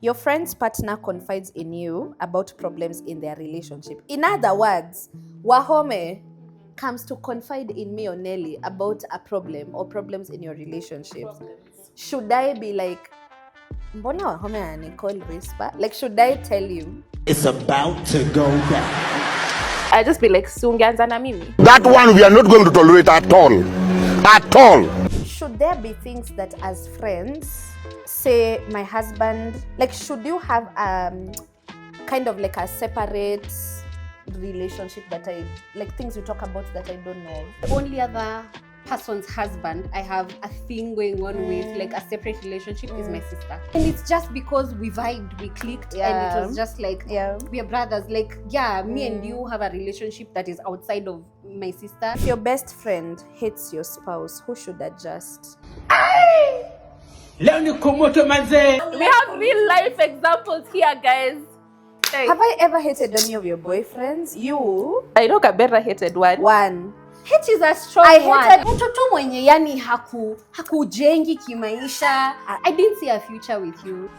Your friend's partner confides in you about problems in their relationship. In other words, Wahome comes to confide in me or Nelly about a problem or problems in your relationship. Should I be like, mbona Wahome Nicole whisper? Like, should I tell you? It's about to go down. I just be like, sungeanza na mimi. That one we are not going to tolerate at all. At all. Should there be things that as friends, say my husband, like should you have kind of like a separate relationship that I, like things we talk about that I don't know? The only other person's husband I have a thing going on with, like a separate relationship, is my sister. And it's just because we vibed, we clicked, and it was just like, we are brothers. Like, me and you have a relationship that is outside of my sister. If your best friend hates your spouse, who should adjust? We have real life examples here, guys. Hey. Have I ever hated any of your boyfriends? You? I know Kabera hated one. Hate is a strong word. Mtoto mwenye yani hakujengi kimaisha. I didn't see a future with you.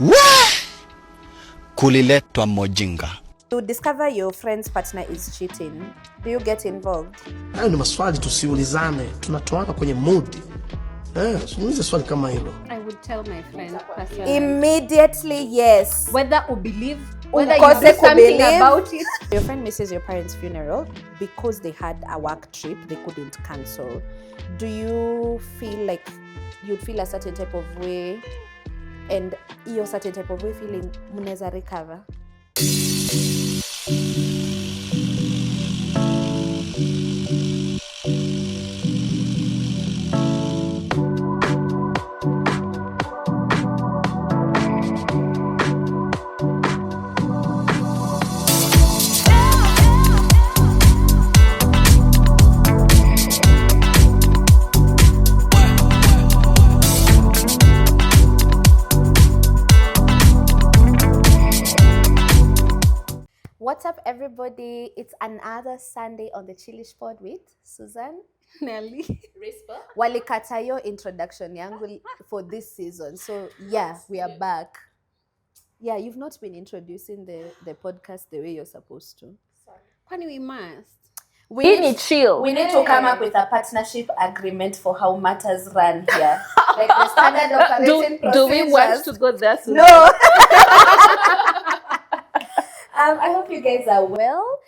Kuliletwa mojinga. You discover your friend's partner is cheating. Do you get involved? Hayo ni maswali tusiulizane. Tunatoana kwenye mood. Usiulize swali kama hilo. I would tell my friend personally. Immediately, yes. Whether you believe, whether you do something about it. Your friend misses your parents' funeral because they had a work trip they couldn't cancel. Do you feel like you'd feel a certain type of way, and your certain type of way feeling muneza recover? What's up, everybody? It's another Sunday on the Chillish Pod with Susan, Nelly, Rispa. Walikata yo introduction yangu for this season. So we are back. Yeah, you've not been introducing the podcast the way you're supposed to. Sorry. Kwani we must. We need to come up with a partnership agreement for how matters run here. Like the standard operating procedures. Do we want to go there soon? No. I hope you guys are well.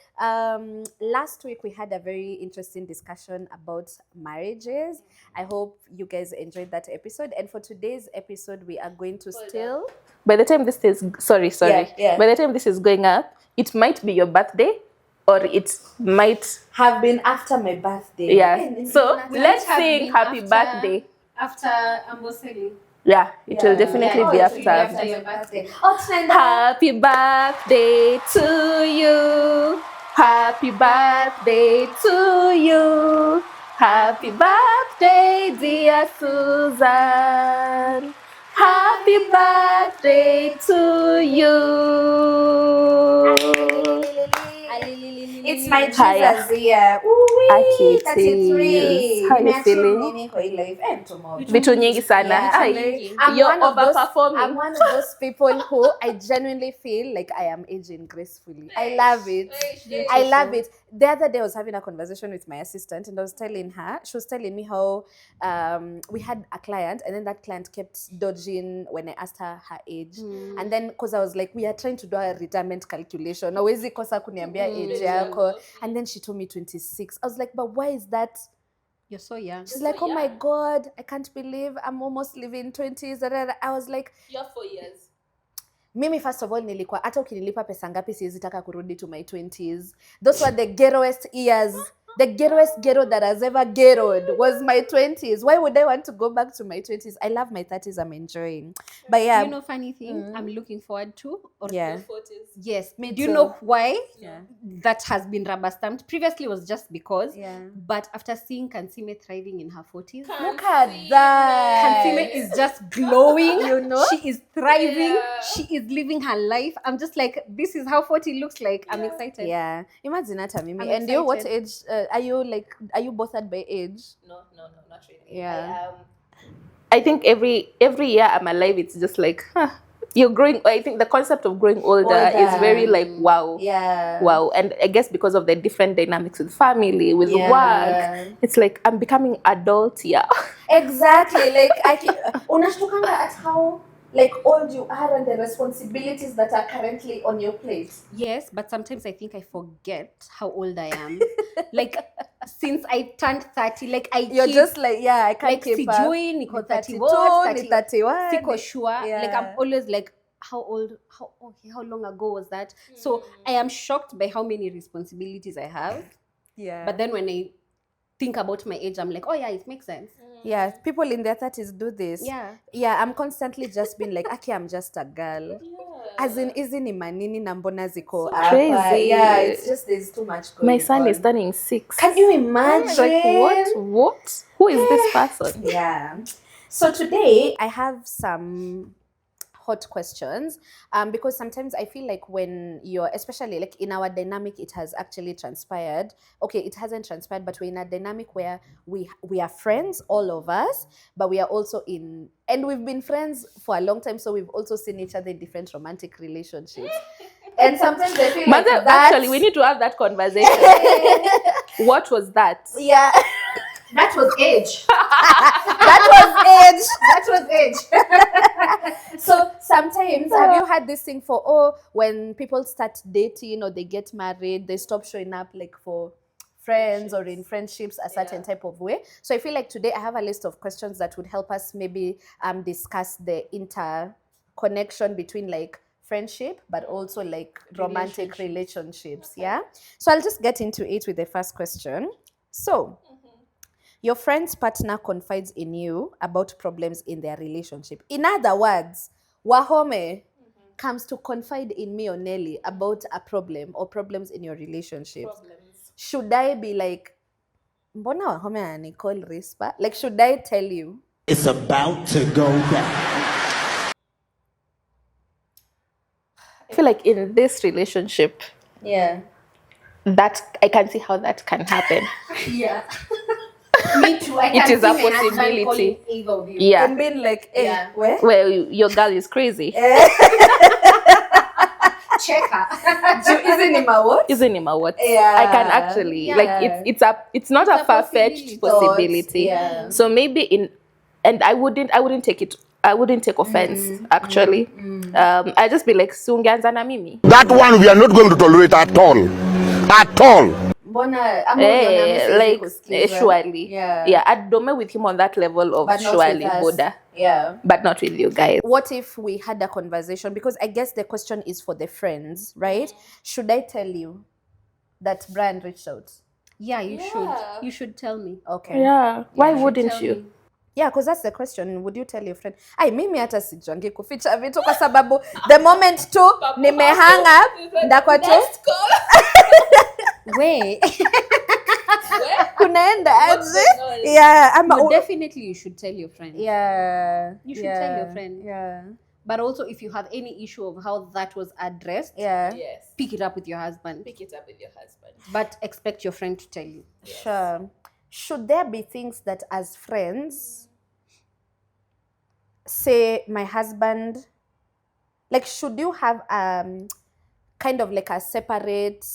Last week we had a very interesting discussion about marriages. I hope you guys enjoyed that episode. And for today's episode, we are going to still... By the time this is... Sorry. Yeah. By the time this is going up, it might be your birthday or it might... have been after my birthday. Yeah. So let's sing happy birthday. After Amboseli. Yeah, it will definitely be after your birthday. Happy birthday to you. Happy birthday to you. Happy birthday, dear Susan. Happy birthday to you. It's my Jesus year. Ooh, 33. How you feeling? Vitu nyingi sana. You're overperforming. I'm one of those people who I genuinely feel like I am aging gracefully. I love it. I love it. The other day I was having a conversation with my assistant and I was telling her, she was telling me how we had a client and then that client kept dodging when I asked her age. And then because I was like, we are trying to do a retirement calculation. Hawezi kosa kuniambia age yako. And then she told me 26. I was like, but why is that? You're so young. She's like, oh my God, I can't believe I'm almost living 20s. I was like, You're 4 years. Mimi first of all nilikuwa hata ukinilipa pesa ngapi siwezi taka kurudi to my 20s. Those were the ghettoest years. The ghettoest ghetto that has ever ghettoed was my 20s. Why would I want to go back to my 20s? I love my 30s. I'm enjoying. But yeah. You know, funny thing I'm looking forward to? Or yeah. 40s. Yes. Do you know why that has been rubber stamped? Previously it was just because. Yeah. But after seeing Kansime thriving in her 40s. Look at that. Kansime is just glowing. You know? She is thriving. Yeah. She is living her life. I'm just like, this is how 40 looks like. I'm excited. Yeah. Imagine that, Mimi. And you, what age... are you bothered by age? No, not really. Yeah. I think every year I'm alive, it's just like, you're growing. I think the concept of growing older is very like wow. Yeah. Wow. And I guess because of the different dynamics with family, with work, it's like I'm becoming adult here. Exactly. Like unashtukanga at how like old you are and the responsibilities that are currently on your plate. Yes, but sometimes I think I forget how old I am. Like since I turned 30, like You're just like, yeah, I can't like keep up. sijui niko 32, 31, 31. siko sure. Yeah. Like I'm always like how long ago was that? So I am shocked by how many responsibilities I have. Yeah. But then when I think about my age, I'm like, oh yeah, it makes sense. Yeah, people in their 30s do this. Yeah, I'm constantly just being like, okay, I'm just a girl. As in, isn't ni manini na mbona ziko hapa? Crazy. Yeah, it's just there's too much going on. My son is turning 6. Can you imagine? Like what? Who is this person? Yeah. So today I have some hot questions because sometimes I feel like when you're, especially like in our dynamic, it has actually transpired. Okay, it hasn't transpired, but we're in a dynamic where we are friends, all of us, but we are also and we've been friends for a long time, so we've also seen each other in different romantic relationships. And sometimes I feel like actually, we need to have that conversation. What was that? Yeah. That was age. That was age. So sometimes, have you had this thing for, when people start dating or they get married, they stop showing up like for friends or in friendships a certain type of way? So I feel like today I have a list of questions that would help us maybe discuss the interconnection between like friendship but also like romantic relationships. Yeah. So I'll just get into it with the first question. So your friend's partner confides in you about problems in their relationship. In other words, Wahome comes to confide in me or Nelly about a problem or problems in your relationship. Should I be like, mbona Wahome anicall Rispa? Like, should I tell you? It's about to go down. I feel like in this relationship, that I can see how that can happen. Yeah. Me too. I It can is see a my husband possibility. calling either of you. Yeah. And being like, where? Well, your girl is crazy. Check her. Isn't it my what? Isn't it my what? Yeah. I can actually like it's not a far-fetched possibility. Yeah. So maybe and I wouldn't take offense actually. I just be like sunganza na mimi. That one we are not going to tolerate at all. At all. Surely. Yeah, I'd dome with him on that level of surely Buddha. Yeah. But not with you guys. What if we had a conversation? Because I guess the question is for the friends, right? Should I tell you that Brian reached out? Yeah, you should. You should tell me. Okay. Yeah. Why wouldn't you? Yeah, because that's the question. Would you tell your friend? Ai, mimi hata sijangi kuficha vitu kwa sababu the moment tu nimehang up ndakwa tu Wait. kunaenda aje? Yeah, but definitely you should tell your friend. Yeah. You should tell your friend. Yeah. But also if you have any issue of how that was addressed, pick it up with your husband. But expect your friend to tell you. Sure. Should there be things that as friends, say my husband, like should you have kind of like a separate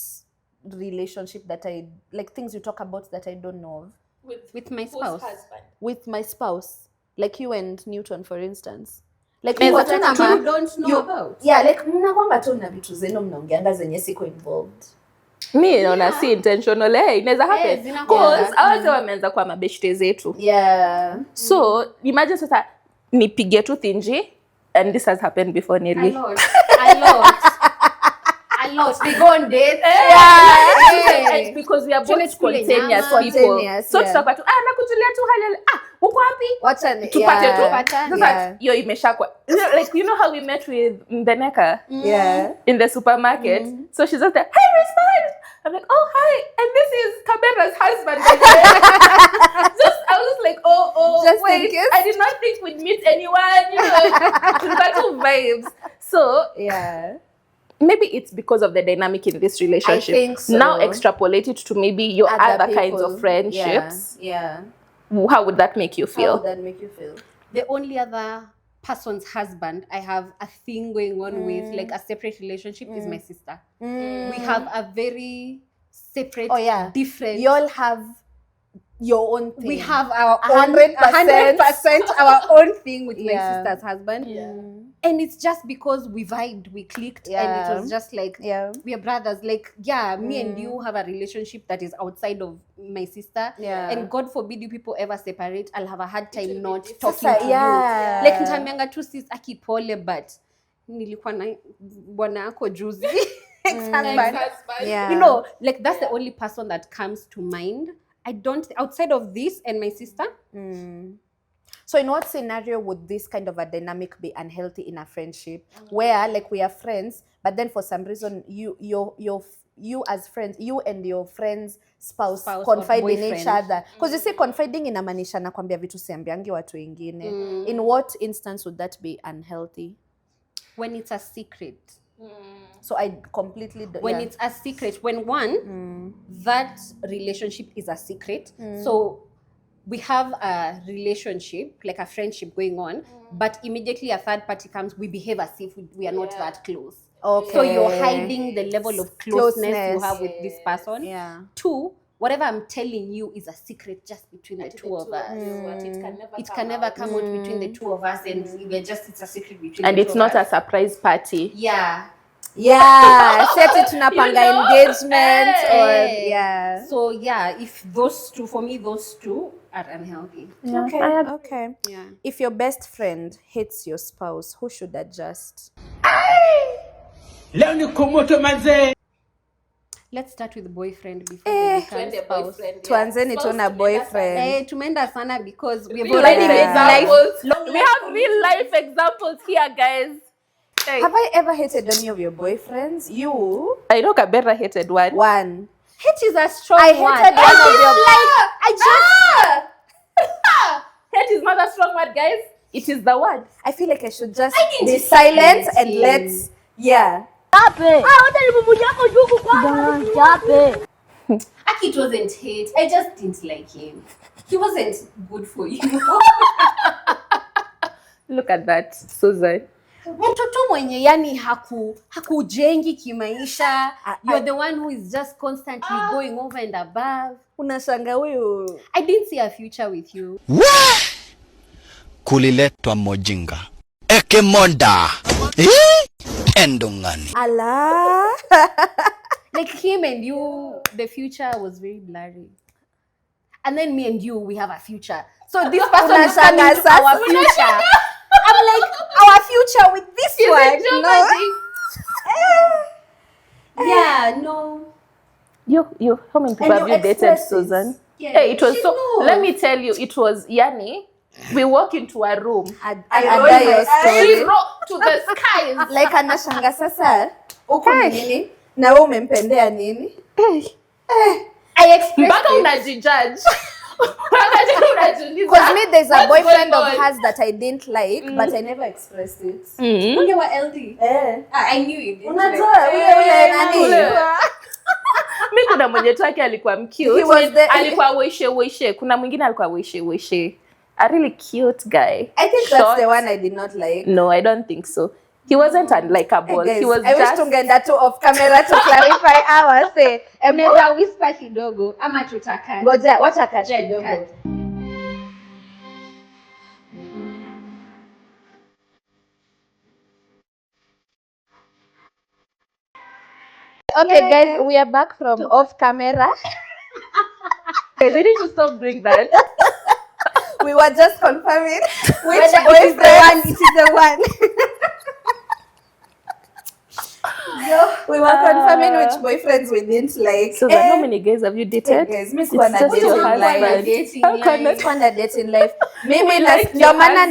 relationship that I like, things you talk about that I don't know of? With my spouse. With my spouse. Like you and Newton, for instance. Like you don't know about. Yeah, like mnakwanga tu na vitu zenu mnaongeanga zenye siko involved. Me naona si intentional, inaweza happen because hawata wameanza kwa mabeshte zetu. Yeah. So imagine sasa nipige tu thinji, and this has happened before nearly. I lost. They go on dates. And because we are both spontaneous people. So tutakuwa tu nakujulia tu hali uko wapi? Wachane. Tupate tu. Sasa hiyo imeshakwa. Like you know how we met with Ndeneka? Yeah. In the supermarket. So she's just like, "Hey, respond." I'm like, "Oh, hi. And this is Kabera's husband." I was just like, oh, just wait. I did not think we'd meet anyone, Little vibes. So, yeah. Maybe it's because of the dynamic in this relationship. I think so. Now extrapolate it to maybe your other kinds of friendships. Yeah. How would that make you feel? How would that make you feel? The only other person's husband I have a thing going on with, like a separate relationship, is my sister. We have a very separate, different. You all have your own thing. We have our 100% our own thing with my sister's husband. And it's just because we vibed, we clicked, and it was just like, we are brothers. Like, me and you have a relationship that is outside of my sister. And God forbid you people ever separate, I'll have a hard time not talking to you. Like, nitamianga tu sis akipole, but nilikuwa na bwana yako juzi. Ex-husband. You know, like, that's the only person that comes to mind. I don't, outside of this and my sister. So in what scenario would this kind of a dynamic be unhealthy in a friendship, where like we are friends, but then for some reason you as friends, you and your friend's spouse confide in each other? Because you say confiding inamaanisha nakwambia vitu siambiangi watu wengine. In what instance would that be unhealthy? When it's a secret. So I completely when it's a secret, when one that relationship is a secret. So we have a relationship, like a friendship going on, but immediately a third party comes, we behave as if we are not that close. Okay. So you're hiding the level of closeness you have with this person. Two, whatever I'm telling you is a secret just between the two of us. It can never come out between the two of us, and it's a secret between and the it's two not of us. a surprise party. Set it tunapanga engagement or So if those two, for me, those two are unhealthy. Okay. If your best friend hates your spouse, who should adjust? Let's start with boyfriend before they become spouse. Tuanzeni tu na boyfriend. Tumeenda sana because we've We already made life. We have real life examples here, guys. Hey. Have I ever hated any of your boyfriends? You? I know Kabera hated one. Hate is a strong I word. hated one of your. Hate is not a strong word, guys. It is the word. I feel like I should just be silent and let's. Aki, it wasn't hate. I just didn't like him. He wasn't good for you. Look at that, Susan. Mtoto mwenye yani hakujengi kimaisha. You're the one who is just constantly going over and above. Unashanga huyu. I didn't see a future with you. Kuliletwa mojinga. Ekemonda. Endongani. Allah. Like him and you, the future was very blurry. And then me and you, we have a future. So this person is coming to our future. I'm like, our future with this one. No. You how many people have you dated, Susan? Hey, it was so. Let me tell you, it was Yani. We walk into a room. I wrote to the skies. Like anashanga sasa. Uko nini? Na wewe umempendea nini? I expressed Baka unajijudge. Because me, there's a boyfriend of hers that I didn't like, but I never expressed it. When you were LD. I knew you didn't. Mi kuna mwenye tu yake alikuwa mcute. Alikuwa wishe. Kuna mwingine alikuwa wishe. A really cute guy. I think that's the one I did not like. No, I don't think so. He wasn't unlikable. Guys, he was I wish tungeenda tu off camera to clarify ours. Mnaweza whisper kidogo ama tutaka. Ngoja wacha cut kidogo. Okay, guys, we are back from off camera. They need to stop doing that. We were just confirming which boyfriend it is the one. We were confirming which boyfriends we didn't like. So how many guys have you dated? Guys, it's just your husband. Dating life. Mimi ndio maana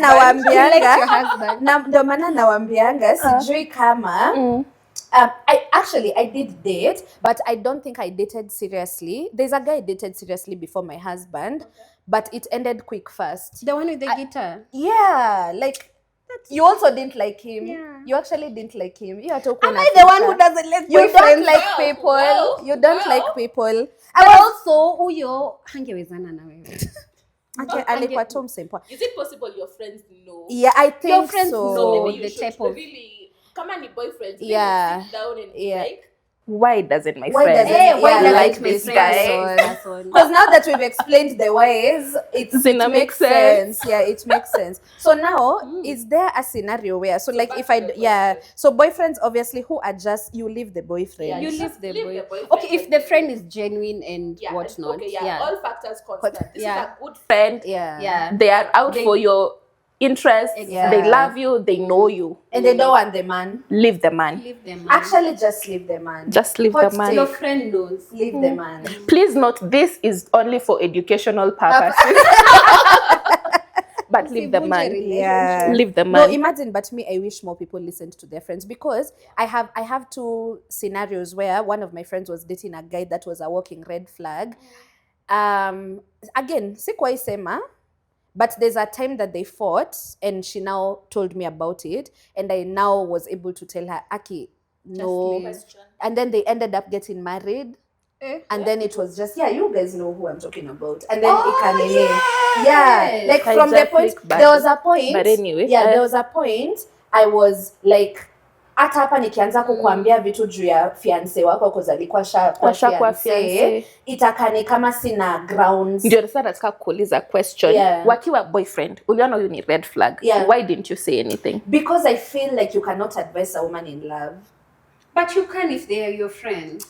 nawaambianga sijui kama I did date, but I don't think I dated seriously. There's a guy I dated seriously before my husband, but it ended quick fast. The one with the guitar? Yeah, like you also didn't like him. Yeah. You actually didn't like him. You are talking. Am I the one who doesn't like you don't like people. You don't like people. And also, hangewezana na wewe. Okay, alikuwa tu msempoa. Is it possible your friends know? Yeah, I think Your friends so. know Maybe you the should type of really come on, boyfriends. Yeah. Sit down and Yeah. be like, why doesn't my Why friend doesn't why yeah, like like my this friend guy? like this person? Because now that we've explained the ways, it Zina makes makes sense. Yeah, it makes sense. So now, is there a scenario where, so like if so boyfriends obviously who are just, you leave the boyfriend. You just leave the leave boy. the boyfriend Okay, if and the then- friend is genuine and yeah, whatnot. okay, Yeah. all factors constant. This Yeah. is a good friend. Yeah. Yeah. They are out for your interests. Yeah. They love you. They know you. And they don't want the man. Leave the man. Leave them. Actually, just leave the man. Just leave Hot the man. Your take. friend knows. Leave the man. Please note, this is only for educational purposes. But leave the man. Yeah. Leave the No, man. imagine, but me, I wish more people listened to their friends, because I have two scenarios where one of my friends was dating a guy that was a walking red flag. Again, sikuwahi sema, but there's a time that they fought and she now told me about it, and I now was able to tell her, Aki, no. And then they ended up getting married. And then it was just, you guys know who I'm talking about. And then like from the point, there was a point. But anyway, there was a point I was like, hata hapa nikianza kukuambia vitu juu ya fiance wako cause alikuwa kwa fiance, itakani kama sina grounds. Ndio sasa nataka kuuliza question. Wakiwa boyfriend, uliona huyu ni red flag. Why didn't you say anything? Because I feel like you cannot advise a woman in love. But you can if they are your friend.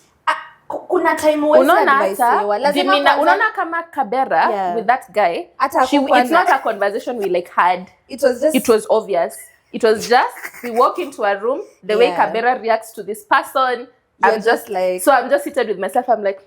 Kuna time unaona kama Kabera with that guy, it's not a conversation we like had. It was obvious. It was just we walk into a room, the way Kabera reacts to this person, I'm just seated with myself, I'm like,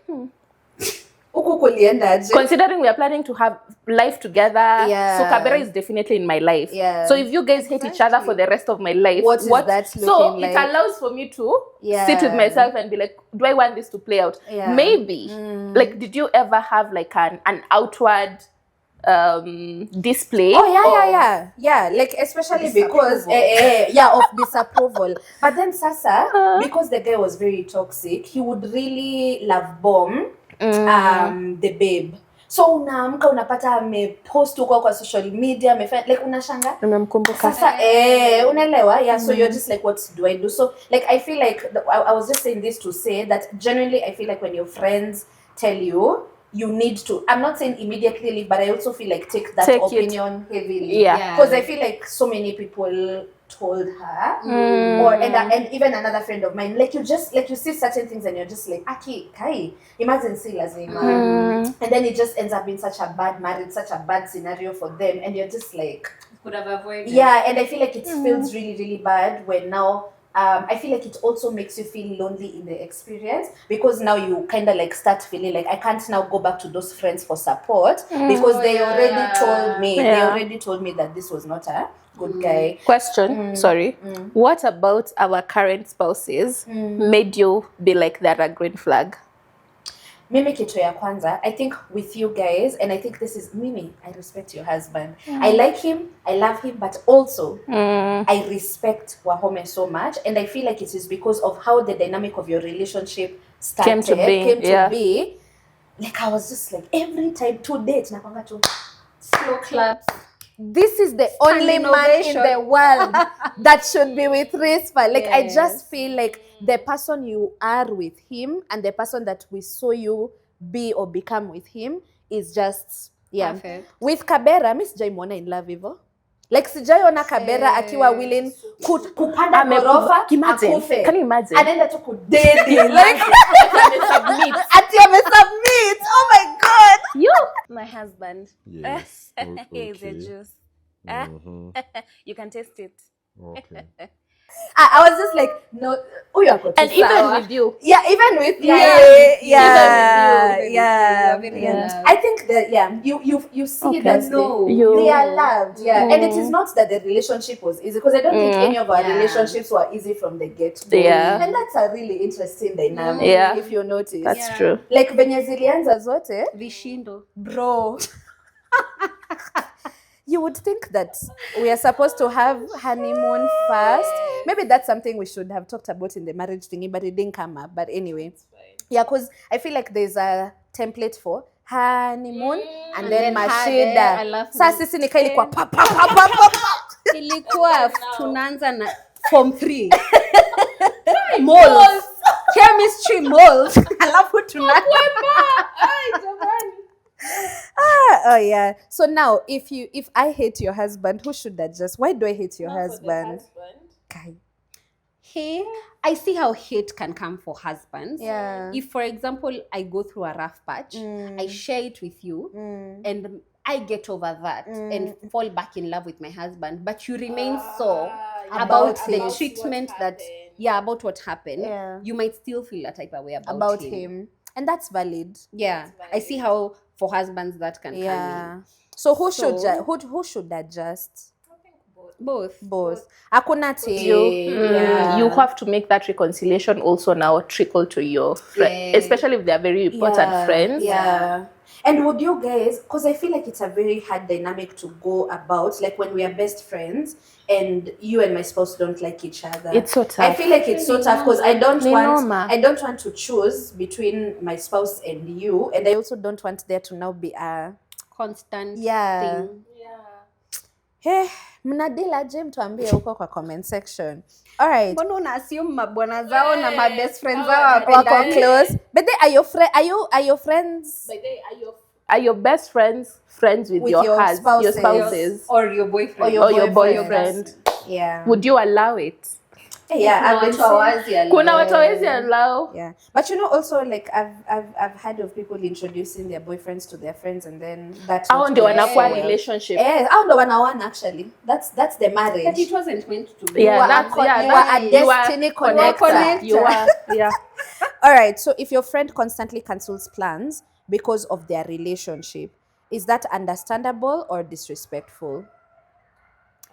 considering we are planning to have life together, so Kabera is definitely in my life. So if you guys hate each other for the rest of my life, what is that looking like? It allows for me to sit with myself and be like, do I want this to play out? Maybe. Like, did you ever have like an outward display? Like especially because of disapproval. But then sasa, because the guy was very toxic, he would really love bomb the babe. So unaamka unapata amepost huko kwa social media, like unashanga sasa unaelewa. So you're just like, what do I do? So like I feel like I was just saying this to say that genuinely I feel like when your friends tell you need to, I'm not saying immediately leave, but I also feel like take opinion heavily. Because I feel like so many people told her, and even another friend of mine, like you see certain things and you're just like, Aki, Kai, imagine si lazima. And then it just ends up being such a bad marriage, such a bad scenario for them, and you're just like, could have avoided. And I feel like it feels really, really bad when now I feel like it also makes you feel lonely in the experience, because now you kind of like start feeling like I can't now go back to those friends for support because they already told me that this was not a good guy. Question, sorry. What about our current spouses made you be like they're a green flag? Mimi kitu ya kwanza, I think with you guys, and I think this is Mimi, I respect your husband. I like him, I love him, but also I respect Wahome so much, and I feel like it is because of how the dynamic of your relationship came to be. Like I was just like, every time 2 dates, napanga to slow claps. This is the only man in the world that should be with Rispa. Like I just feel like the person you are with him and the person that we saw you be or become with him is just perfect. With Kabera, Miss Jaimona in love hivyo. Like sijaiona Kabera akiwa willing kupanda ghorofa akufe. Can you imagine? Anaenda tu kudedi. Like ati amesubmit. Oh my god. My husband. Yes. He's a juice. You can taste it. Okay. I was just like, no, and even with you. Even with you. I think that you see that they are loved. And it is not that the relationship was easy, because I don't think any of our relationships were easy from the get-go. And that's a really interesting dynamic if you notice. That's true. Like venye zilianza zote Vishindo. bro. You would think that we are supposed to have honeymoon first. Maybe that's something we should have talked about in the marriage thingy, but it didn't come up. But anyway, because I feel like there's a template for honeymoon and then then her mashida. there, alafu Sasa sisi nika ilikuwa pa pa pa pa pa pa. ilikuwa tunaanza na form 3 moles, chemistry moles, alafu tunaanza Oh yeah. So now if I hate your husband, who should adjust? Why do I hate your husband? Kai. Hey, I see how hate can come for husbands. Yeah. If, for example, I go through a rough patch, I share it with you, and I get over that and fall back in love with my husband, but you remain sore about the treatment that, about what happened. Yeah. You might still feel a type of way About him. And that's valid. Yeah, I see how for husbands that can come in. So who should adjust? Both. Hakuna You have to make that reconciliation also now trickle to your friend, especially if they're very important friends. Yeah. And would you guys, because I feel like it's a very hard dynamic to go about, like when we are best friends and you and my spouse don't like each other. It's so tough. I feel like it's so tough because I don't want to choose between my spouse and you, and I also don't want there to now be a constant thing. Hey, mnadila je mtuambie huko kwa comment section. All right. Mbona una assume mabwana zao na my best friends zao wako close? But they are your friends? Are your best friends friends with your spouses or your boyfriend or your boyfriend? Yeah. Would you allow it? Yeah, kuna watu hawezi allow. Yeah, but you know, also like I've heard of people introducing their boyfriends to their friends and then that's how ndio wanakuwa relationship. How ndio wanawana actually. That's the marriage. But it wasn't meant to be. You are a destiny connector. You are. Yeah. All right. So if your friend constantly cancels plans because of their relationship, is that understandable or disrespectful?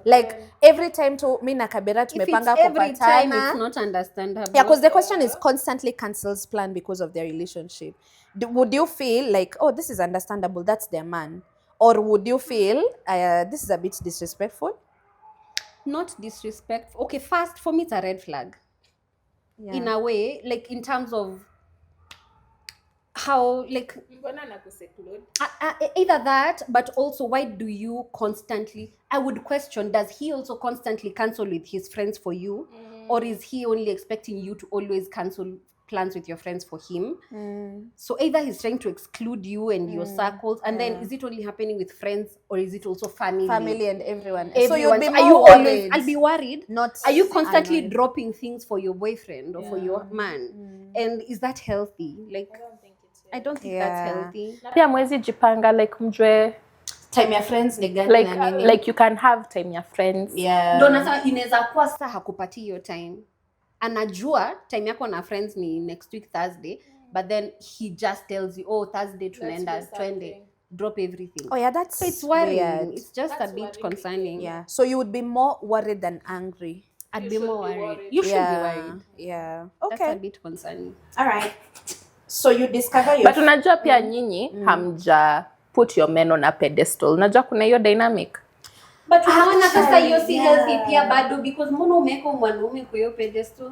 Like every time to me na Kabera tumepanga kupatana. Every time it's not understandable. Yeah, because the question is constantly cancels plan because of their relationship. Would you feel like, oh, this is understandable, that's their man? Or would you feel this is a bit disrespectful? Not disrespectful. Okay, first, for me it's a red flag. Yeah. In a way, like in terms of how, like either that, but also why do you constantly, I would question, does he also constantly cancel with his friends for you? Or is he only expecting you to always cancel plans with your friends for him? So either he's trying to exclude you and your circles, and then is it only happening with friends or is it also family and everyone? So you'd be more worried. I'll be worried. Are you constantly dropping things for your boyfriend or for your man? And is that healthy? Like, I don't think that's healthy. Pia mwezi jipanga like mjwe time ya friends ni gani na nini? Like you can have time ya friends. Yeah. Ndio nasa inaweza kuwa sasa hakupati hiyo time. Anajua time yako na friends ni next week Thursday, but then he just tells you, oh, Thursday tunaenda twende, drop everything. Oh yeah, that's so it's worrying. Weird. It's just a bit concerning. Yeah. So you would be more worried than angry. I'd be more worried. You should be worried. Yeah. Okay. That's a bit concerning. All right. So you discover your... But unajua pia nyinyi hamja put your men on a pedestal. Unajua kuna hiyo dynamic. But unaona sasa hiyo si healthy pia bado, because mbona umeko mwanaume kwa hiyo pedestal?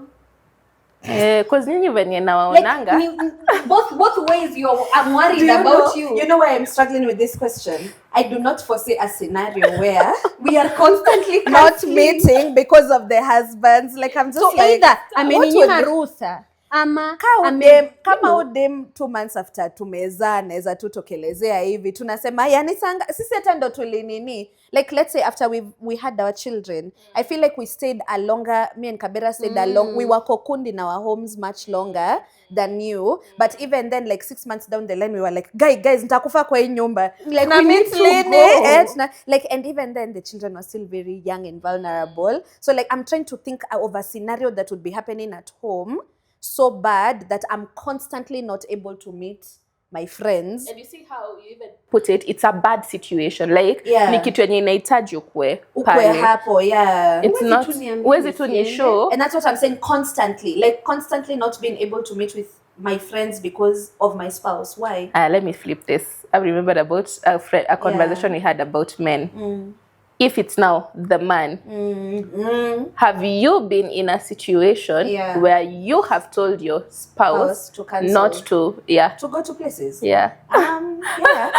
Cause nyinyi venye nawaonanga. Both ways I'm worried about you. You know why I'm struggling with this question? I do not foresee a scenario where we are constantly not meeting because of the husbands. Like I'm just so like, either ameninyima ruhusa ama kama udem 2 months after tumezaa naweza tu tokelezea hivi tunasema yani sisi hata ndo tulinini, like let's say after we had our children, I feel like we stayed a longer, me and Kabera stayed we were cocooned in our homes much longer than you, but even then like 6 months down the line we were like guys nitakufa kwa hii nyumba, like we need to go. Like, and even then the children were still very young and vulnerable, so like I'm trying to think of a scenario that would be happening at home so bad that I'm constantly not able to meet my friends. And you see how you even put it, it's a bad situation. Like, ni kitu yenye inahitaji ukwe hapo, yeah. It's not, uwezi tu ni show. And that's what I'm saying, constantly. Like, constantly not being able to meet with my friends because of my spouse. Why? Let me flip this. I remembered about a conversation we had about men. If it's now the man, have you been in a situation where you have told your spouse to cancel, not to, to go to places? Yeah. Yeah.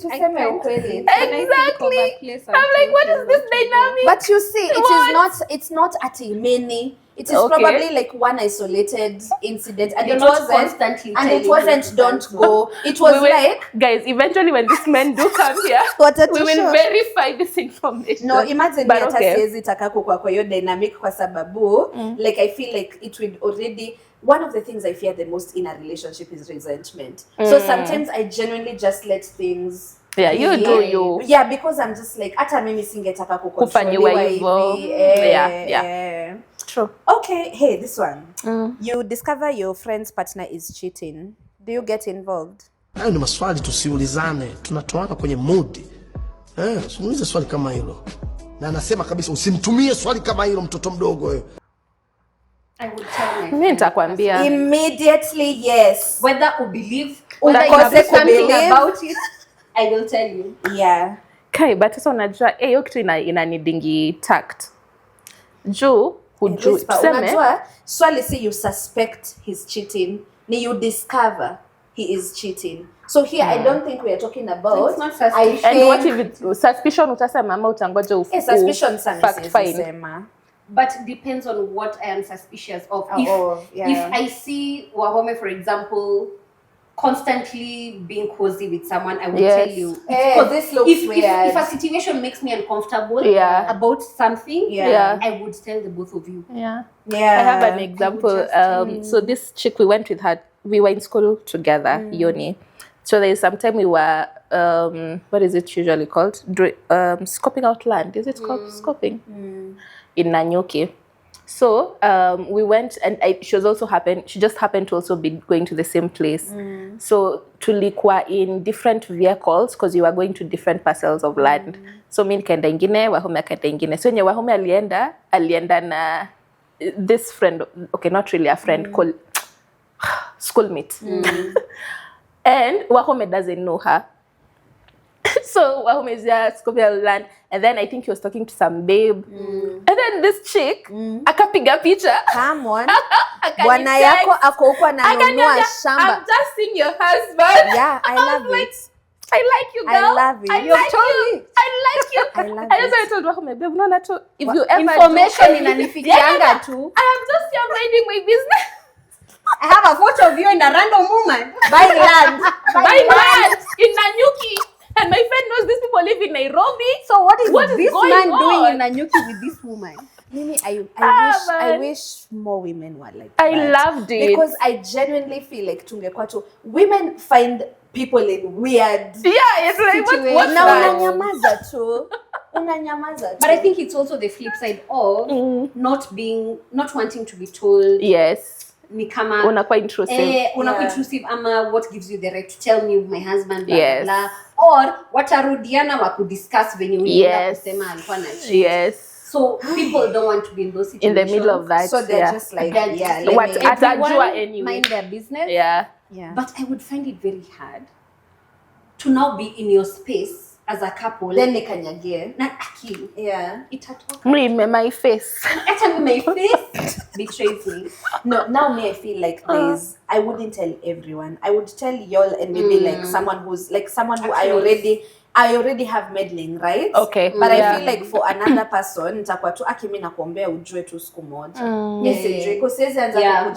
Tuseme ukweli. Exactly. I'm like, what is this dynamic? But you see, it's not at a many. It is probably like one isolated incident, and it wasn't don't go. It was like, guys, eventually when these men do come here, we will verify this information. No, imagine me hata siwezi taka kukua kwa hiyo dynamic kwa sababu like I feel like it would already. One of the things I fear the most in a relationship is resentment. So sometimes I genuinely just let things. Yeah, you do you. Yeah, because I'm just like, hata mimi singetaka kukontroliwa hivi. Yeah. True. Okay, hey, this one. You discover your friend's partner is cheating. Do you get involved? Hayo ni maswali tusiulizane, tunatoana kwenye mood. Usiulize swali kama hilo. Na anasema kabisa usimtumie swali kama hilo mtoto mdogo wewe. I would tell my Mimi nitakwambia. Immediately, yes. Whether you believe something about it, I will tell you. Yeah. Kai, but sasa unajua hiyo kitu inanidingi tact. Juu hujui tuseme unajua swali si you suspect he's cheating, ni you discover he is cheating. So here I don't think we are talking about and what if it's suspicion utasema ama utangoja suspicion fact find. But depends on what I am suspicious of. If I see Wahome, for example, constantly being cozy with someone, I will tell you. Because this looks weird. If a situation makes me uncomfortable about something, I would tell the both of you. Yeah. I have an example. So this chick, we went with her. We were in school together, uni. So there is some time we were, what is it usually called? Scoping out land. Is it called scoping? In Nanyuki. So we went, and she just happened to also be going to the same place. So tulikuwa in different vehicles because we were going to different parcels of land. So mi nikaenda ingine, Wahome akaenda ingine. So nye Wahome alienda na this friend, okay, not really a friend, called schoolmate. And Wahome doesn't know her. So Wahome is there, scoping land, and then I think he was talking to some babe. And then this chick, akapiga picha. Come on. Bwana yako ako huko ananunua shamba. I'm just seeing your husband. Yeah, I love it. I like you, girl. I love it. I like you. I love I just told Wahome, babe, no, to if you ever information inanifikianga tu. I am just here minding my business. I have a photo of you and a random woman buying land. Buying land in Nanyuki. And my friend knows these people live in Nairobi. So what is this man on? doing in Nanyuki with this woman? Mimi, I wish more women were like that. I loved it. Because I genuinely feel like tungekuwa tu women find people in weird it's like what's na unanyamaza tu. But I think it's also the flip side of not wanting to be told. Yes. Ni kama unakuwa intrusive. Intrusive ama what gives you the right to tell me my husband blah blah, or watarudiana wa kudiscuss venye unaenda kusema alikuwa na shit. Yes. So people don't want to be in those situations. In the middle of that. So they're just like what atajua anyway. Mind their business. Yeah. But I would find it very hard to now be in your space as a couple. Then nikanyagie. Na akili. Itatoka. My face. Actually my face betrays me. No, now me I feel like I wouldn't tell everyone. I would tell y'all and maybe like someone who I already have meddling, right? Okay. But I feel like for another person nitakuwa tu mimi nakuombea ujue tu siku moja.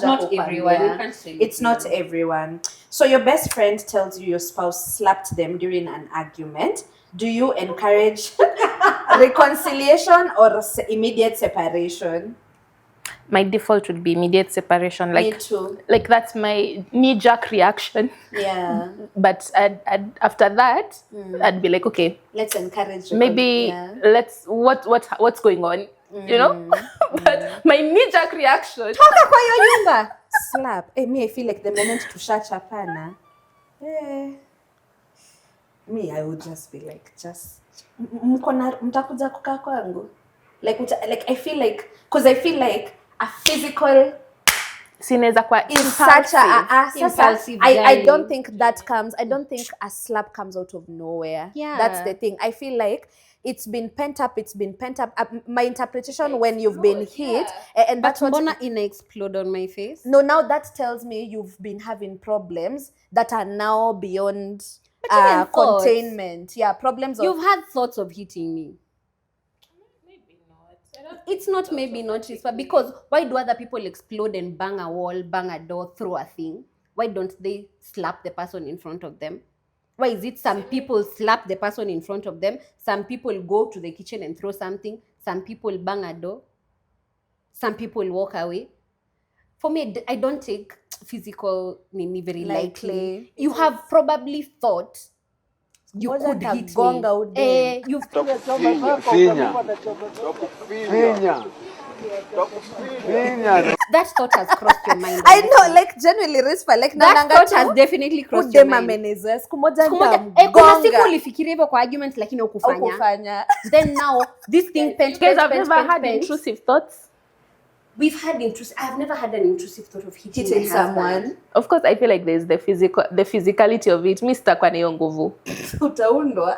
Not everyone. It's not everyone. So your best friend tells you your spouse slapped them during an argument. Do you encourage reconciliation or immediate separation? My default would be immediate separation. Like, me too. Like that's my knee-jerk reaction. Yeah. But after that, I'd be like, okay, let's encourage. Maybe let's what's going on, you know? But my knee-jerk reaction. Toka kwa hiyo nyumba. Slap. Me I feel like the moment tushachapana. Me I would just be like mtakuja kukaa kwangu. Like I feel like because I feel like a physical sineza kwa is such impulsive. I don't think that comes. I don't think a slap comes out of nowhere. Yeah. That's the thing. I feel like it's been pent up. My interpretation when you've been hit, and But that's what mbona ina explode on my face? no, now that tells me you've been having problems that are now beyond even thoughts. containment. Yeah, problems of You've had thoughts of hitting me. It's not maybe not, but because why do other people explode and bang a wall, bang a door, throw a thing? Why don't they slap the person in front of them? Why is it some people slap the person in front of them, some people go to the kitchen and throw something, some people bang a door, some people walk away? For me, I don't take physical nini very lightly. You have probably thought you could hit me. You've that thought has crossed your mind. I know, like genuinely Rispa, like that thought has definitely crossed your mind. Siku moja kuna siku ulifikiria hivyo kwa argument lakini ukufanya. Then now this thing guys, I've never had intrusive thoughts. We've had intrusive. I've never had an intrusive thought of hitting someone. Of course, I feel like there's the physicality of it. Mr. kwa niyo nguvu. Utaundwa.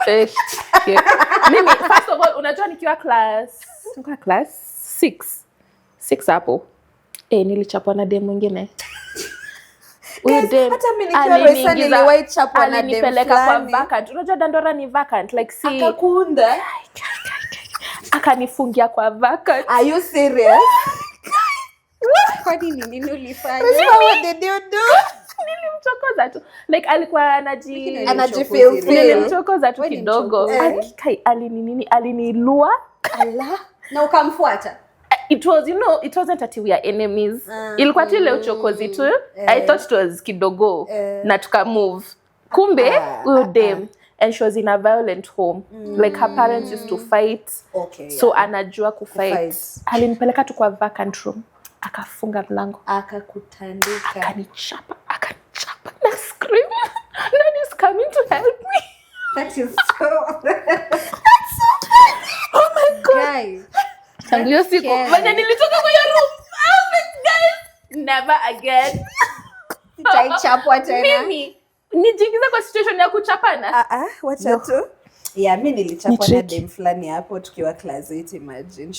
Mimi, first of all, unajua nikiwa class 6 hapo. Nilichapwa na dem mwingine. Hata mimi nikiwa Roysa niliwahi chapwa na dem alinipeleka kwa vacant. Unajua Dandora ni vacant, like si akakuunda. Akanifungia kwa vacant. Are you serious? Kwa nini ulifanya? What did you do? Nilimchokoza tu. Like alikuwa anajifeel. Nilimchokoza tu kidogo. Alinilua. Allah. Na ukamfuata? It was, it wasn't that we are enemies. Ilikuwa tu ile uchokozi tu. I thought it was kidogo. Na tuka move. Kumbe, dem. And she was in a violent home. Like her parents used to fight. Okay, so anajua kufight. Alinipeleka tu kwa vacant room. Akafunga mlango. Akakutandika. Akanichapa. Na scream. Nobody's coming to help me. That is so... That's so funny. Oh my God. Guys. Tangu hiyo siku. When nilitoka kwa hiyo room. Oh my guys. Never again. Sitaichapwa tena. Mimi. Nijiingiza kwa situation ya kuchapana. Wacha tu. Yeah, mimi nilichapwa na dem fulani hapo tukiwa class 8, imagine.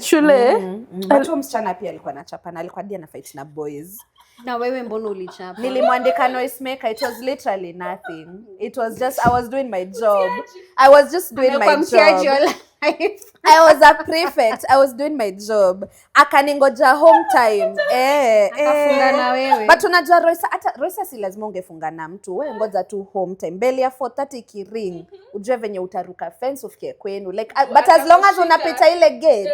Shule. But msichana pia alikuwa anachapana, alikuwa hadi ana fight na boys. Na wewe mbona ulichapa? Nilimwandika noise maker. It was literally nothing. It was just I was doing my job. I was just doing my job. I was a prefect. I was doing my job. Akaningoja home time. Akafunga na wewe. But unajua Roysa si lazima ungefunga na mtu. Wewe ngoja tu home time. Bell ya 4:30 kiring. Ujue venye utaruka fence ufike kwenu. Like but as long as unapita ile gate,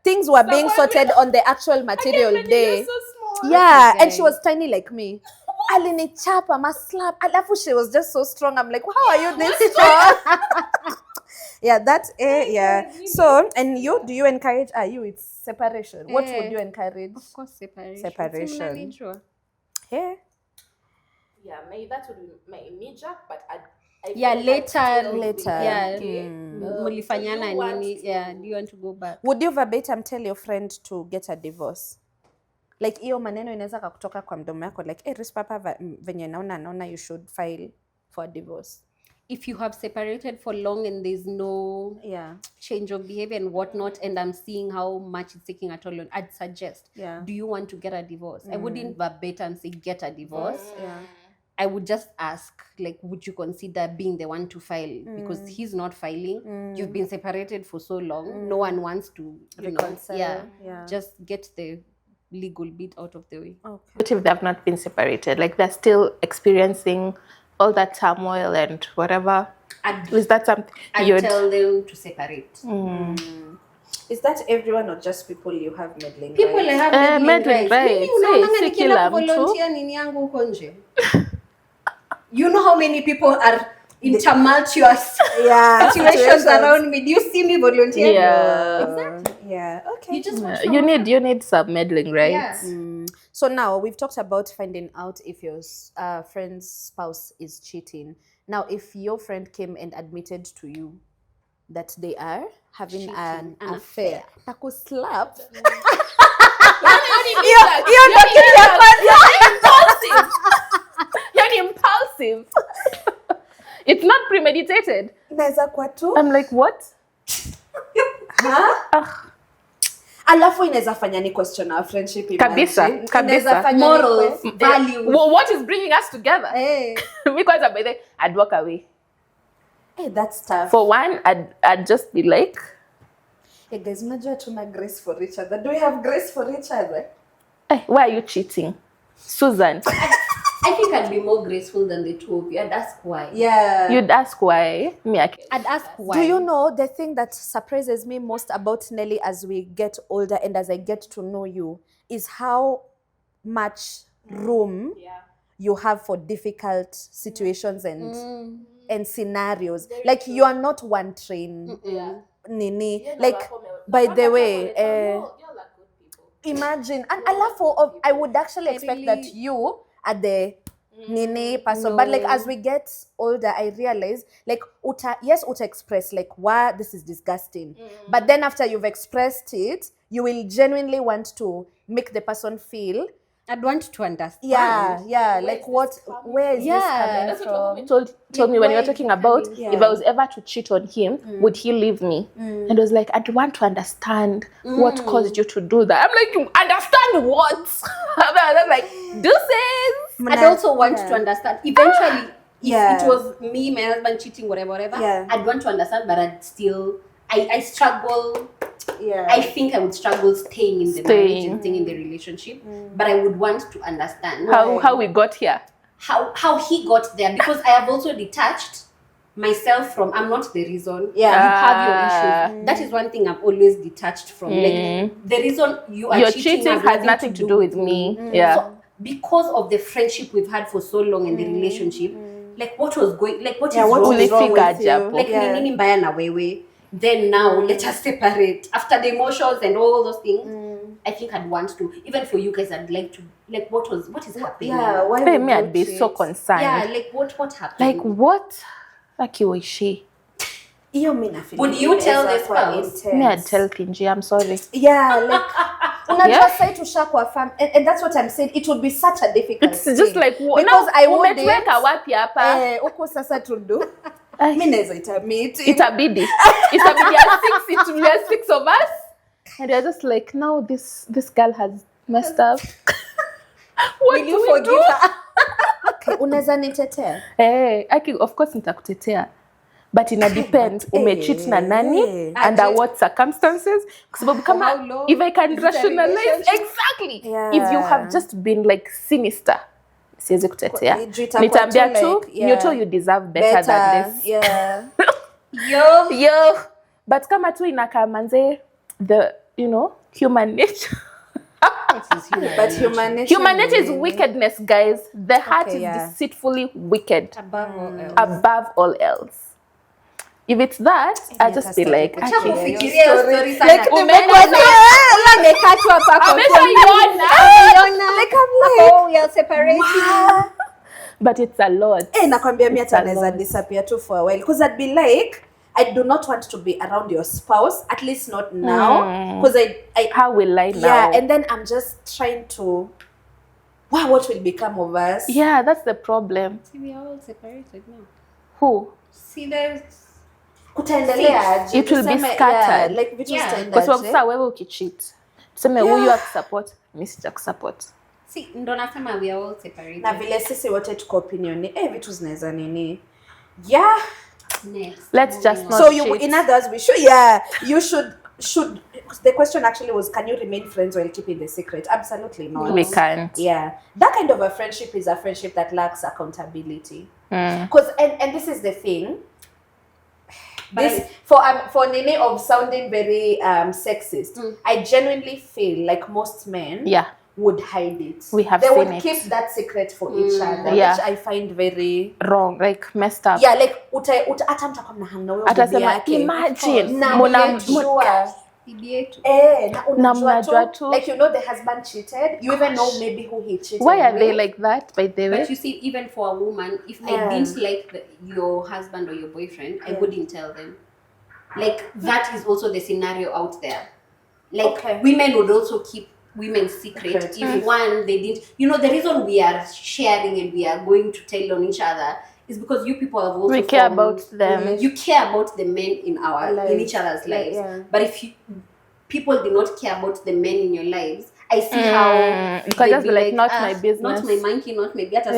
things were being sorted on the actual material day. Yeah, and she was tiny like me. Alinichapa, maslap. Alafu she was just so strong. I'm like, how are you this strong? Yeah, that's yeah. So, and you, do you encourage? It's separation. What would you encourage? Of course, separation. Separation. Yeah. Yeah, maybe that would be my major, but later. Yeah. Mulifanyana nini? Yeah, do you want to go back? Would you verbatim tell your friend to get a divorce? Like hiyo maneno inaweza kutoka kwa mdomo yako like Rispapa venye naona you should file for a divorce. If you have separated for long and there's no change of behavior and whatnot, and I'm seeing how much it's taking a toll on, I'd suggest, do you want to get a divorce? I wouldn't verbatim say get a divorce. I would just ask, like, would you consider being the one to file? Because he's not filing. You've been separated for so long. No one wants to reconcile. Just get the legal bit out of the way. Okay. But if they have not been separated, like they're still experiencing all that turmoil and whatever, is that something I'd tell them to separate? Is that everyone or just people you have meddling people rights? Have meddling rights. You know how many people are in tumultuous situations around me. Do you see me volunteering? Yeah. Exactly. Yeah. Okay. You just you need some meddling rights. Yeah. So now we've talked about finding out if your friend's spouse is cheating. Now, if your friend came and admitted to you that they are having cheating, an affair, takuslap. You're impulsive. It's not premeditated. inaweza kuwa tu. I'm like, what? Alafu inaweza fanya ni question our friendship, Kabisa. Inaweza fanya morals, values. Well, what is bringing us together? Because by the I'd walk away. Hey, that's tough. For one, I'd just be like, hey guys, unajua tuna grace for each other. Do we have grace for each other? hey, why are you cheating? Susan. I think I'd be more graceful than the two of you. I'd ask why. Yeah. You'd ask why. I'd ask why. Do you know the thing that surprises me most about Nelly as we get older and as I get to know you is how much room you have for difficult situations and scenarios. Like you are not one train. Nini. Like by the way, imagine, and I would actually expect that you are the Nini person, but like as we get older, I realize like uta express like, wow, this is disgusting, but then after you've expressed it, you will genuinely want to make the person feel. I'd want to understand. Yeah, like where is this coming from? He told me when you were talking about if I was ever to cheat on him, would he leave me? And I was like, I'd want to understand what caused you to do that. I'm like, you understand what? I'm like, deuces. I'd also want to understand. Eventually, if it was me, my husband cheating, whatever, I'd want to understand, but I'd still, I struggle. Yeah. I think I would struggle staying in the marriage and staying in the relationship, but I would want to understand how we got here, how he got there, because I have also detached myself from. I'm not the reason. You have your issues. That is one thing I'm always detached from. Like the reason you're cheating has nothing to do with me. So, because of the friendship we've had for so long and the relationship, like what was going, like what is wrong with you? Like nini mbaya na wewe. Then now let us separate after the emotions and all those things. I think I'd want to, even for you guys, I'd like to, like what is happening? Yeah, why me I'd be so concerned. Yeah, like what happened? Like what? Like you she. Would you tell the spouse? Me I'd tell Kinji, I'm sorry. Yeah, like unajua sai tushakuwa fam, and that's what I'm saying. It would be such a difficult It's just like because I would umeweka wapi hapa? Uko sasa tundu. Mimi naweza itabidi ya six of us, and they're just like, now this girl has messed up. What will you forgive her? Okay, unaweza nitetea? Of course nitakutetea, but ina depend umecheat na nani, under what circumstances, kwa sababu kama if I can rationalize exactly, if you have just been like sinister, siwezi kutetea. Nitaambia tu, you deserve better than this. Yo. But kama tu inakaa manze, the human nature. But human nature is wickedness, guys. The heart is deceitfully wicked above all else. If it's that, I'll just be like, but it's a lot. Nakwambia mimi hata naweza disappear too for a while, because I'd be like, I do not want to be around your spouse, at least not now, because I how will I now? Yeah, and then I'm just trying to, what will become of us? Yeah, that's the problem. See, we are all separated now. Who? See, there's kutaendelea, it will be scattered. Like vitu zitaenda. Kwa sababu sasa wewe ukicheat, tuseme huyu akusupport, mimi sitakusupport. See, ndo nasema we are all separated. Na vile sisi wote tuko opinion vitu zinaweza nini. Yeah. Next. Let's just not so cheat. In others we should you should the question actually was, can you remain friends while keeping the secret? Absolutely not. We can't. Yeah, that kind of a friendship is a friendship that lacks accountability. Because and this is the thing, this for Nene of sounding very sexist, I genuinely feel like most men would hide it. They would keep that secret for each other, which I find very wrong, like messed up. Yeah, like hata mtu akona hang wewe atasema imagine na unajua tu, like the husband cheated, you even know maybe who he cheated why are they like that, by the way? But you see, even for a woman, if I didn't like your husband or your boyfriend, I wouldn't tell them. Like that is also the scenario out there. Like women would also keep women's secret if one, they didn't, the reason we are sharing and we are going to tell on each other is because you people have also We care formed about them. You care about the men in in each other's lives. But if people do not care about the men in your lives, I see how you can just be like, not my not business, my monkey, not my biata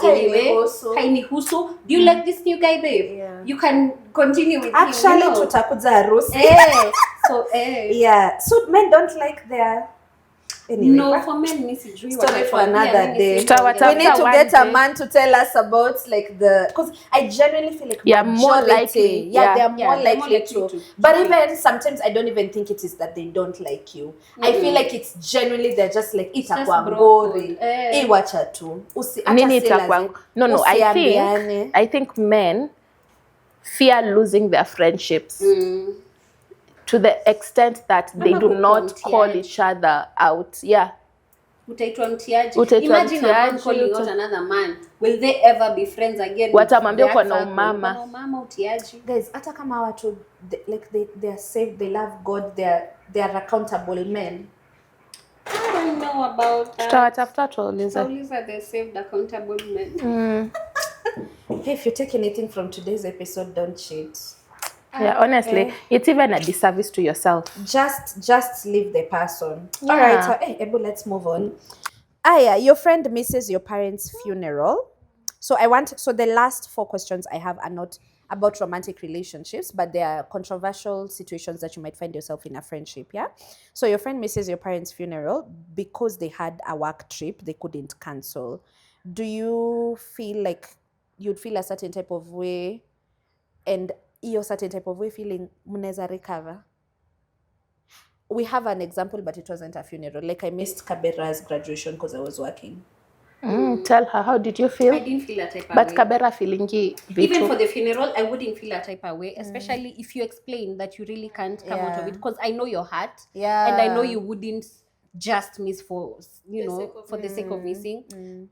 anyway. Hainihusu. Do you like this new guy, babe? You can continue with actually him. tutakuja harusi. So yeah, so men don't like their anyway, no, for men, story for another day. We need to get a man to tell us about like because I genuinely feel like more likely. they're more likely to. But even sometimes I don't even think it is that they don't like you. I feel like it's genuinely they're just like itakuwa ngori. Wacha tu. No, I think men fear losing their friendships. To the extent that they do not call each other out. Yeah. Utaitwa mtiaji. Imagine a man calling out another man. Will they ever be friends again? Watamwambia uko na umama. Umama utiaji. Guys, hata kama watu they are saved, they love God, they are accountable men. I don't know about that. Tutawatafuta tuulize. They're saved accountable men. Hey, if you take anything from today's episode, don't cheat. Yeah, honestly, it's even a disservice to yourself. Just leave the person. Yeah. All right, so Ebu, let's move on. Your friend misses your parents' funeral. So the last 4 questions I have are not about romantic relationships, but they are controversial situations that you might find yourself in a friendship, yeah? So your friend misses your parents' funeral because they had a work trip they couldn't cancel. Do you feel like you'd feel a certain type of way, and your certain type of way feeling mneza recover? We have an example, but it wasn't a funeral. Like I missed Kabera's graduation because I was working. Tell her, how did you feel? I didn't feel that type of but way. Kabera feelingi even for the funeral, I wouldn't feel that type of way, especially if you explain that you really can't come out of it, because I know your heart, and I know you wouldn't just miss for the sake of missing.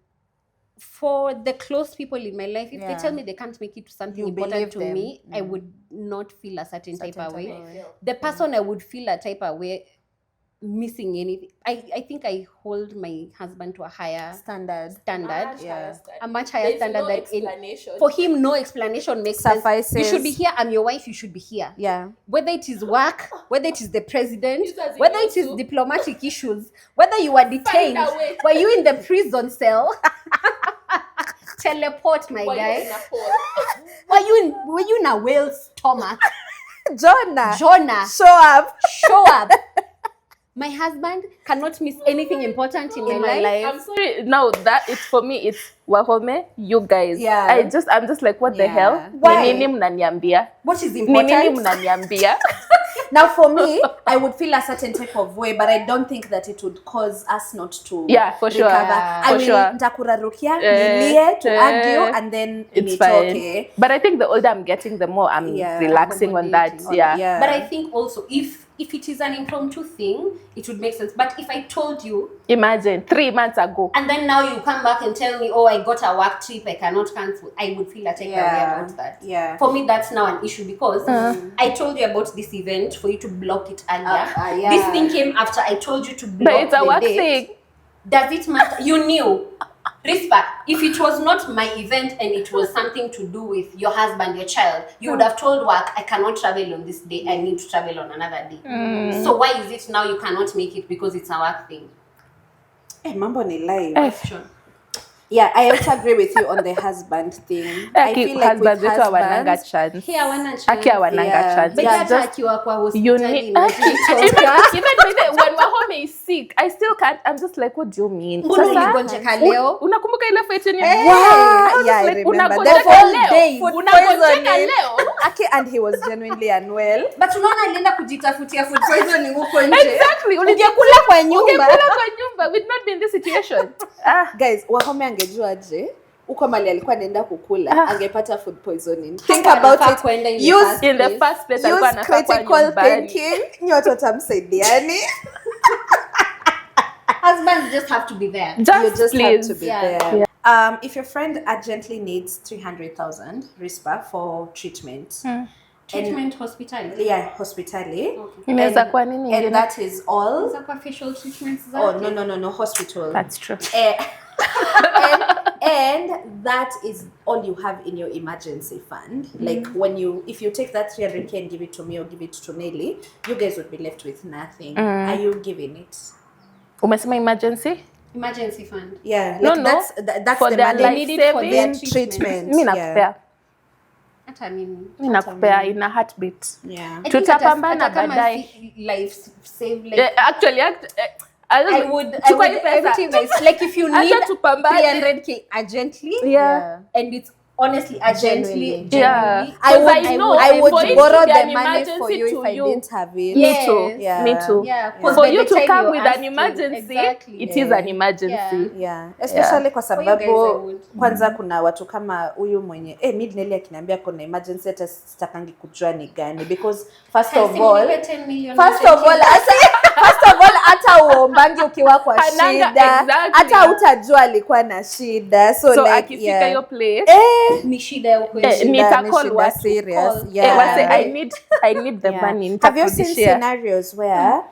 For the close people in my life, if they tell me they can't make it to something important to me, I would not feel a certain type of way. The person I would feel a type of way missing anything. I think I hold my husband to a higher standard. A much higher standard than explanation. For him, no explanation makes sense. You should be here. I'm your wife. You should be here. Yeah. Whether it is work, whether it is the president, whether it is diplomatic issues, whether you are detained, were you in the prison cell? Teleport, my guy. Were you in a whale's stomach? Jonah. Show up. My husband cannot miss anything important in my life. I'm sorry. Now that it's for me, it's wahome, you guys. Yeah. I'm just like, what the hell? Why? What is important? Now for me, I would feel a certain type of way, but I don't think that it would cause us not to for sure. I will ntakurarukia, nilie to argue, and then it's fine. Okay. But I think the older I'm getting, the more I'm relaxing on that. Yeah. But I think also if it is an impromptu thing, it would make sense. But if I told you, imagine 3 months ago, and then now you come back and tell me, oh, I got a work trip, I cannot cancel, I would feel a type of way about that. Yeah. For me, that's now an issue because I told you about this event for you to block it earlier. This thing came after I told you to block but it's a work thing. Does it matter? You knew. Respect. If it was not my event and it was something to do with your husband, your child, you would have told work, I cannot travel on this day, I need to travel on another day. So why is it now you cannot make it because it's a work thing? Mambo ni live. Sure. Yeah, I also agree with you on the husband thing. I feel like with husbands, chance. But just you need even when Wahome is sick, I still can't. I'm just like, what do you mean? Unakumbuka ile fight yenye? Yeah, I remember. The whole day. And he was genuinely unwell. But unaona alienda kujitafutia food poisoning huko nje. Exactly. Ungekula kwa nyumba. We'd not be in this situation. Guys, Wahome angejua aje uko mali alikuwa anaenda kukula angepata food poisoning. Think about it. In the first place alikuwa anafaa kwa nyumbani. Nyote tamsaidiani. Husbands just have to be there. You just have to be there. Yeah. If your friend urgently needs 300,000 RISPA for treatment. Treatment hospitali. Yeah, hospitali. Okay. And that is all. Facial treatments. Oh, no, hospital. That's true. And that is all you have in your emergency fund. Like if you take that 300K and give it to me or give it to Nelly, you guys would be left with nothing. Are you giving it? Umesema emergency fund. Yeah, like that's for the their money. Life They need it for their saving. treatment. Mimi nakupea. Hata mimi. Mimi nakupea in a heartbeat. Yeah. Tutapambana baadaye. Life save like Actually, I would empty my, like if you need 300K urgently, and it's honestly urgently, yeah. I would borrow the money emergency for you if I didn't have it. Me too. Yeah. Me too. Yeah. For you to come with an asking, emergency, exactly. it is an emergency. Yeah. Especially kwa sababu would. kwanza kuna watu kama huyu mwenye Midnelly akiniambia kuna emergency hata sitakangi kujua ni gani, because first of all hata uombangi ukiwa kwa shida, hata utajua alikuwa na shida, so like akifika your place ni shida ya ukweli, nitacall watu serious. I need the money. Have you seen scenarios where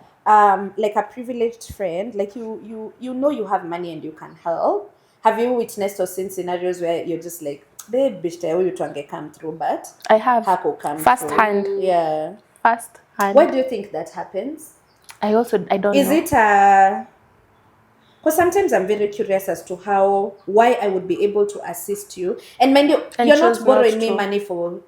like a privileged friend, like you know you have money and you can help? Have you witnessed or seen scenarios where you're just like, babe, bishta huyu tuange come through, but I have first hand. Yeah, first hand. Why do you think that happens? I don't know. Is it because sometimes I'm very curious as to why I would be able to assist you, and mind you, you're not borrowing me money for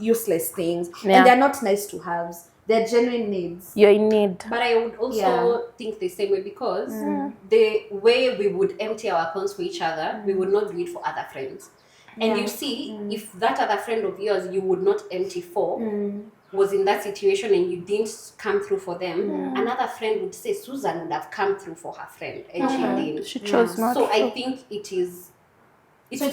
useless things, and they're not nice to have. They're genuine needs. You're in need. But I would also think the same way, because the way we would empty our accounts for each other, we would not do it for other friends. And you see, if that other friend of yours you would not empty for was in that situation and you didn't come through for them, another friend would say Susan would have come through for her friend, and she didn't. She chose not. So I think it's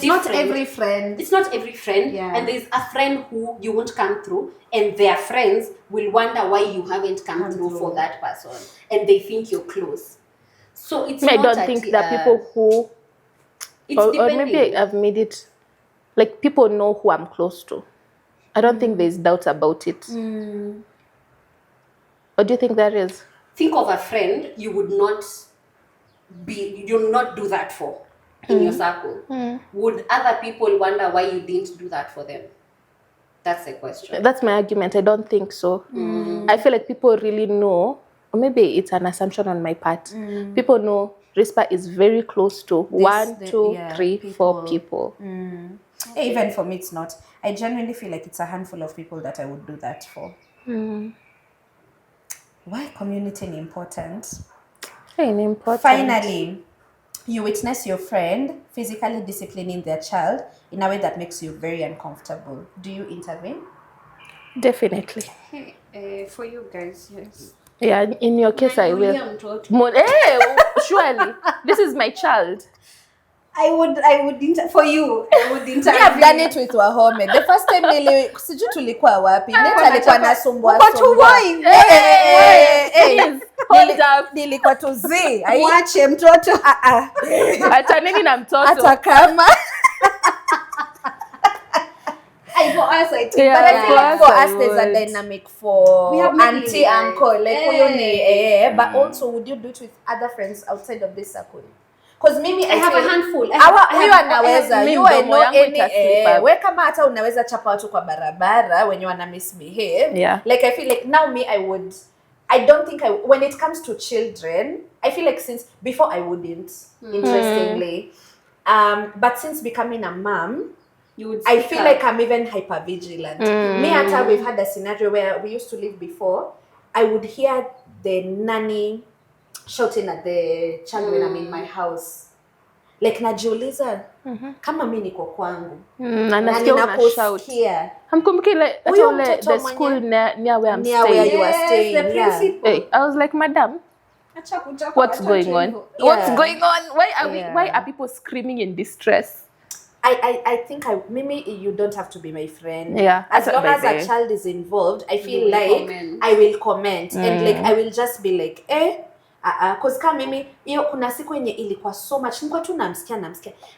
not every friend. It's not every friend, and there's a friend who you won't come through, and their friends will wonder why you haven't come through for that person, and they think you're close. So it's I don't think that people who, or maybe I've made it like people know who I'm close to. I don't think there's doubt about it. What do you think there is? Think of a friend you would not do that for in your circle. Would other people wonder why you didn't do that for them? That's the question. That's my argument. I don't think so. I feel like people really know, or maybe it's an assumption on my part. People know Rispa is very close to 1, 2, 3, 4 people. Even for me, it's not. I genuinely feel like it's a handful of people that I would do that for. Why community important? Important. Finally, you witness your friend physically disciplining their child in a way that makes you very uncomfortable. Do you intervene? Definitely. For you guys, yes. Yeah, in your case, I will. Surely. This is my child. I would for you. I would intervene. I've done it with Wahome. The first time sijui tulikuwa wapi. Neta alikuwa nasumbua. Hold up. Nilikuwa tuzi. Mwache mtoto. Acha nini na mtoto? Hata kama. For us, I think. But I feel like for us, there's a dynamic for auntie, uncle. Like, but also, would you do it with other friends outside of this circle? Because maybe I have a handful. Huyo anaweza. You I know any. We kama hata unaweza chapa watu kwa barabara when you wanna misbehave. Yeah. Like I feel like now me I don't think when it comes to children, I feel like since before I wouldn't, interestingly. But since becoming a mom, I feel like I'm even hyper vigilant. Me and her, we've had a scenario where we used to live before. I would hear the nanny shouting at the child when I'm in my house. Like najiuliza, kama mimi niko kwangu. Anasikia una shout. Hamkumbuki like the school near where I'm staying. Near where you are staying. The principal. Hey, I was like, madam, what's going on? What's going on? Why are people screaming in distress? I think maybe you don't have to be my friend. Yeah. As long as a child is involved, I feel like I will comment. And like I will just be like, cause kama mimi hiyo kuna siku yenye ilikuwa so much nilikuwa tu namsikia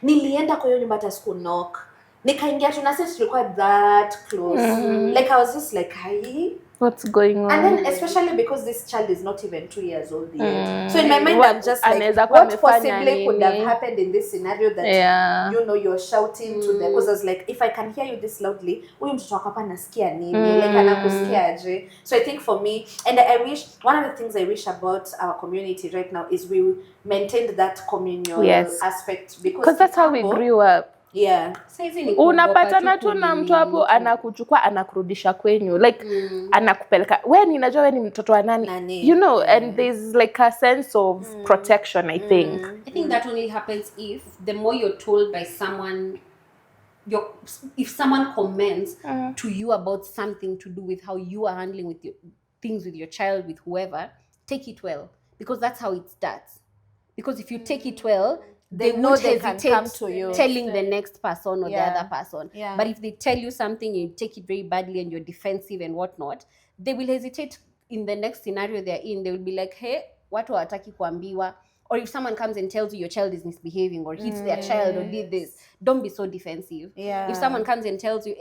nilienda kwa hiyo nyumba hata siku knock nikaingia tu na sisi tulikuwa that close like I was just like hi what's going on. And then especially because this child is not even 2 years old yet. So in my mind, I'm just anaweza like, kuwa what amefanya possibly could have nini? happened in this scenario that Yeah. you know you're shouting to them? Because I was like, if I can hear you this loudly, huyu mtoto wako hapa anasikia nini? Like anakusikia aje? So I think for me, and I wish, one of the things I wish about our community right now is we maintained that communal aspect, because that's how we grew up. Yeah. Unapatana tu na mtu hapo anakuchukua anakurudisha kwenyu, like anakupeleka wewe ninajua wewe ni mtoto wa nani, you know, and there's like a sense of protection. I think that only happens if the more you're told by someone, if someone comments to you about something to do with how you are handling with your things with your child, with whoever, take it well, because that's how it starts. Because if you take it well, they know they can come to you telling the next person or the other person. But if they tell you something and you take it very badly and you're defensive and whatnot, they will hesitate in the next scenario they're in. They will be like, hey, watu hawataki kuambiwa. Or if someone comes and tells you your child is misbehaving or hits their child or did this, don't be so defensive. If someone comes and tells you,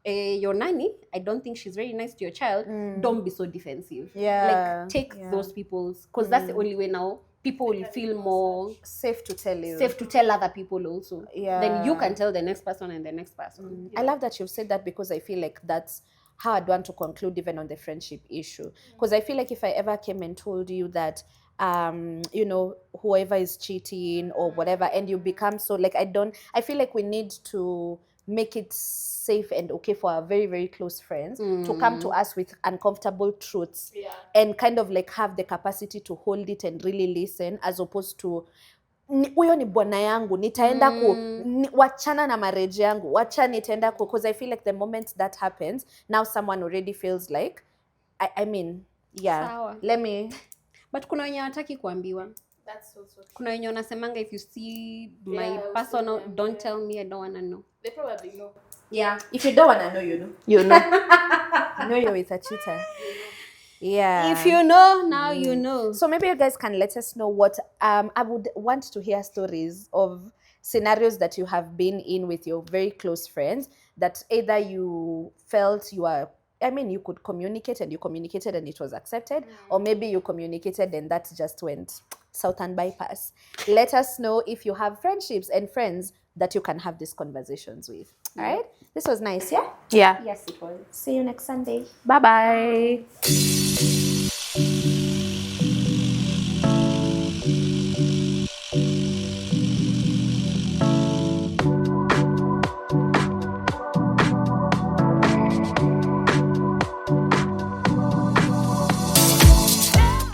your nanny, I don't think she's very nice to your child, don't be so defensive. Like, take those people's, because that's the only way now people will feel more safe to tell you. Safe to tell other people also. Then you can tell the next person and the next person. I love that you've said that, because I feel like that's how I'd want to conclude even on the friendship issue. Because I feel like if I ever came and told you that, you know, whoever is cheating or whatever, and you become so like, I feel like we need to make it safe and okay for our very, very close friends to come to us with uncomfortable truths and kind of like have the capacity to hold it and really listen, as opposed to huyo ni bwana yangu nitaenda wachana na marriage yangu, wacha nitaenda because I feel like the moment that happens, now someone already feels like I mean, Sawa. Let me, but kuna wenye hataki kuambiwa. That's also true. Kuna wenye wanasemanga, if you see my personal, don't tell me, I don't want to know. They probably know. Yeah. If you don't want to know, you know. You know. You know you're with a cheater. Yeah. If you know, now you know. So maybe you guys can let us know what, I would want to hear stories of scenarios that you have been in with your very close friends that either you felt you could communicate and you communicated and it was accepted, or maybe you communicated and that just went southern bypass. Let us know if you have friendships and friends that you can have these conversations with. All right? This was nice, yeah? Yeah. Yes, it was. See you next Sunday. Bye-bye.